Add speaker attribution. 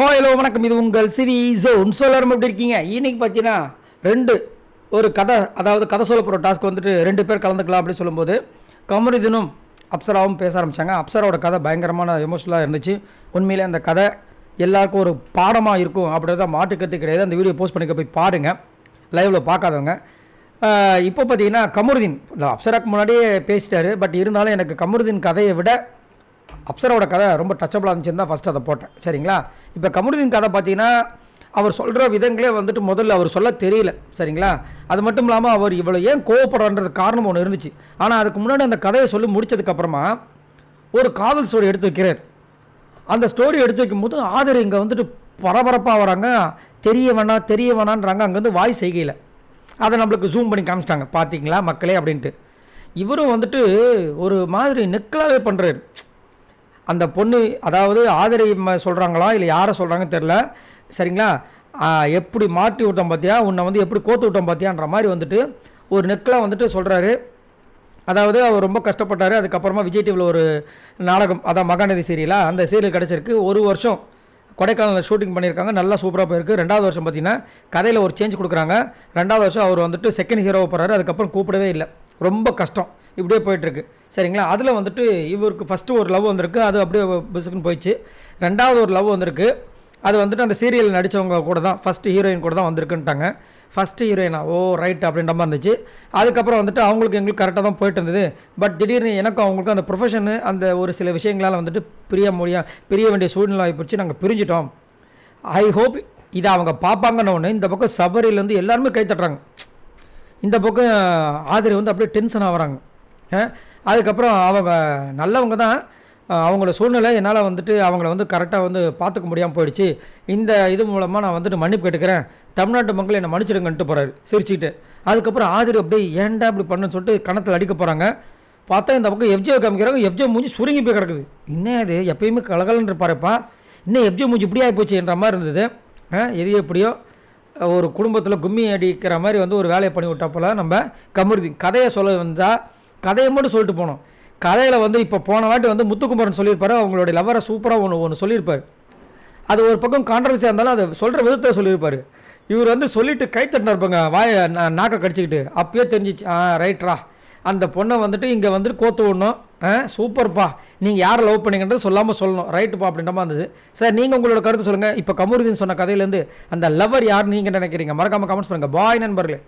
Speaker 1: Hello வணக்கம். இது உங்கள் சிவி ஜோன். எல்லாரும் எப்படி இருக்கீங்க? இன்னைக்கு பார்த்தீங்கன்னா ஒரு கதை, அதாவது கதை சொல்ல போகிற டாஸ்க் வந்துட்டு 2 பேர் கலந்துக்கலாம் அப்படின்னு சொல்லும்போது கமருதீனும் அப்சராவும் பேச ஆரம்பித்தாங்க. அப்சராவோட கதை பயங்கரமான எமோஷனலாக இருந்துச்சு. உண்மையிலே அந்த கதை எல்லாருக்கும் ஒரு பாடமாக இருக்கும் அப்படின்றத மாட்டுக்கருத்து கிடையாது. அந்த வீடியோ போஸ்ட் பண்ணிக்க போய் பாருங்கள், லைவில் பார்க்காதவங்க. இப்போ பார்த்தீங்கன்னா கமருதீன் அப்சராக்கு முன்னாடியே பேசிட்டாரு. பட் இருந்தாலும் எனக்கு கமருதீன் கதையை விட அப்சராவோட கதை ரொம்ப டச்சபிளாக இருந்துச்சுன்னு தான் ஃபஸ்ட்டு அதை போட்டேன். சரிங்களா? இப்போ கமருதீன் கதை பார்த்தீங்கன்னா அவர் சொல்கிற விதங்களே வந்துட்டு முதல்ல அவர் சொல்ல தெரியல. சரிங்களா? அது மட்டும் இல்லாமல் அவர் இவ்வளோ ஏன் கோவப்படுறன்றது காரணம் ஒன்று இருந்துச்சு. ஆனால் அதுக்கு முன்னாடி அந்த கதையை சொல்லி முடித்ததுக்கப்புறமா ஒரு காதல் ஸ்டோரி எடுத்து வைக்கிறார். அந்த ஸ்டோரி எடுத்து வைக்கும்போது ஆதர் இங்கே வந்துட்டு பரபரப்பாக வராங்க. தெரிய வேணான்றாங்க. அங்கேருந்து வாய் செய்கையில் அதை நம்மளுக்கு ஜூம் பண்ணி காமிச்சிட்டாங்க. பார்த்தீங்களா மக்களே அப்படின்ட்டு. இவரும் வந்துட்டு ஒரு மாதிரி நெக்கலாகவே பண்ணுறாரு. அந்த பொண்ணு, அதாவது ஆதரை சொல்கிறாங்களா இல்லை யாரை சொல்கிறாங்கன்னு தெரில. சரிங்களா? எப்படி மாட்டி விட்டோம் பார்த்தியா, உன்னை வந்து எப்படி கோத்து விட்டோம் பார்த்தியான்ற மாதிரி வந்துட்டு ஒரு நெக்கில் வந்துட்டு சொல்கிறாரு. அதாவது அவர் ரொம்ப கஷ்டப்பட்டார். அதுக்கப்புறமா விஜய் டிவியில் ஒரு நாடகம், அதான் மகாநதி சீரியலாக, அந்த சீரியல் கிடச்சிருக்கு. 1 வருஷம் கொடைக்கானலில் ஷூட்டிங் பண்ணியிருக்காங்க. நல்லா சூப்பராக போயிருக்கு. 2வது வருஷம் பார்த்திங்கன்னா கதையில் ஒரு சேஞ்ச் கொடுக்குறாங்க. 2வது வருஷம் அவர் வந்துட்டு செகண்ட் ஹீரோவை போகிறாரு. அதுக்கப்புறம் கூப்பிடவே இல்லை. ரொம்ப கஷ்டம். இப்படியே போயிட்டுருக்கு. சரிங்களா? அதில் வந்துட்டு இவருக்கு ஃபஸ்ட்டு ஒரு லவ் வந்திருக்கு. அது அப்படியே பிசுக்குன்னு போயிடுச்சு. 2வது ஒரு லவ் வந்திருக்கு. அது வந்துட்டு அந்த சீரியல் நடித்தவங்க கூட தான், ஃபஸ்ட்டு ஹீரோயின் கூட தான் வந்திருக்குன்ட்டாங்க. ஃபஸ்ட்டு ஹீரோயினா ஓ ரைட் அப்படின்ற மாதிரி இருந்துச்சு. அதுக்கப்புறம் வந்துட்டு அவங்களுக்கு எங்களுக்கு கரெக்டாக தான் போயிட்டு இருந்தது. பட் திடீர்னு எனக்கும் அவங்களுக்கும் அந்த ப்ரொஃபஷனு, அந்த ஒரு சில விஷயங்களால் வந்துட்டு பிரிய வேண்டிய சூழ்நிலை ஆகிப்போச்சு. நாங்கள் பிரிஞ்சிட்டோம். ஐ ஹோப் இதை அவங்க பார்ப்பாங்கன்னு ஒன்று. இந்த பக்கம் சபரிலேருந்து எல்லாருமே கை தட்டுறாங்க. இந்த பக்கம் ஆதரி வந்து அப்படியே டென்ஷன் ஆகிறாங்க. அதுக்கப்புறம் அவங்க நல்லவங்க தான். அவங்களோட சூழ்நிலை என்னால் வந்துட்டு அவங்கள வந்து கரெக்டாக வந்து பார்த்துக்க முடியாமல் போயிடுச்சு. இந்த இது மூலமாக நான் வந்துட்டு மன்னிப்பு கேட்டுக்கிறேன், தமிழ்நாட்டு மக்கள் என்னை மன்னிச்சிடுங்கன்ட்டு போகிறாரு சிரிச்சுக்கிட்டு. அதுக்கப்புறம் ஆதிரி அப்படியே ஏன்டா இப்படி பண்ணுன்னு சொல்லிட்டு கணத்தில் அடிக்க போகிறாங்க. பார்த்தா இந்த பக்கம் எஃப்ஜே காமிக்கிறாங்க. எஃப்ஜே மூஞ்சி சுருங்கி போய் கிடக்குது. இன்னும் அது எப்பயுமே கலகலன்னு இருப்பாருப்பா, இன்னும் எஃப்ஜே மூஞ்சி இப்படி ஆகிப்போச்சுன்ற மாதிரி இருந்தது. எது எப்படியோ ஒரு குடும்பத்தில் கும்மி அடிக்கிற மாதிரி வந்து ஒரு வேலையை பண்ணி விட்டா போல் நம்ம கமருதீன். கதையை சொல்ல வந்தால் கதையை மட்டும் சொல்லிட்டு போனோம். கதையில் வந்து இப்போ போன வாட்டி வந்து முத்துக்குமரன் சொல்லியிருப்பார், அவங்களுடைய லவரை சூப்பராக ஒன்று சொல்லியிருப்பார். அது ஒரு பக்கம் கான்ட்ரவர்சியாக இருந்தாலும் அதை சொல்கிற விதத்தை சொல்லியிருப்பார். இவர் வந்து சொல்லிவிட்டு கை தட்டினா இருப்பாங்க, வாயை நாக்கை கடிச்சிக்கிட்டு. அப்பயே தெரிஞ்சிச்சு, ரைட்ரா அந்த பொண்ணை வந்துட்டு இங்கே வந்துட்டு கோத்து விடணும். சூப்பர்ப்பா, நீங்கள் யாரை லவ் பண்ணிங்கன்றது சொல்லாமல் சொல்லணும். ரைட்டுப்பா அப்படின்ற மாதிரி இருந்தது. சார் நீங்கள் உங்களோட கருத்து சொல்லுங்கள். இப்போ கமருதீன் சொன்ன கதையிலேருந்து அந்த லவர் யார் நீங்கள் நினைக்கிறீங்க? மறக்காமல் கமெண்ட்ஸ் பண்ணுங்கள். பாய் நண்பர்களே.